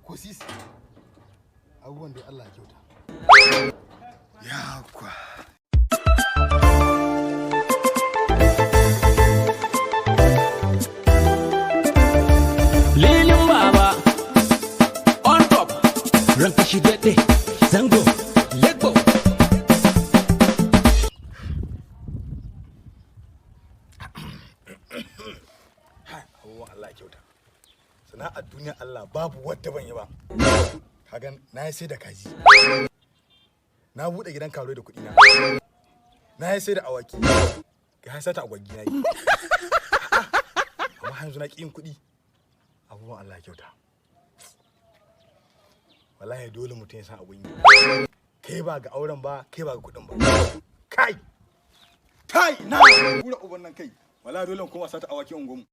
ko sisi. Abubuwan da Allah ya kyauta. Ya kwa. Lilin baba on top ranka shi daɗe zango lego. Abubuwan Allah ya kyauta. Sana'ar duniya Allah babu wadda ban yi ba. Kagan na yi sai da kaji. Na buɗe gidan karo da kuɗi na. Na yi sai da awaki. Ga sata agwaggi na yi. Amma yanzu na ƙi yin kuɗi. Abubuwan Allah ya kyauta. Wallahi dole mutum ya san abun yi. Kai ba ga auren ba, kai ba ga kuɗin ba. Kai! Kai! Na! Kura uban nan kai. Wallahi dole kuma sata awaki unguwanmu.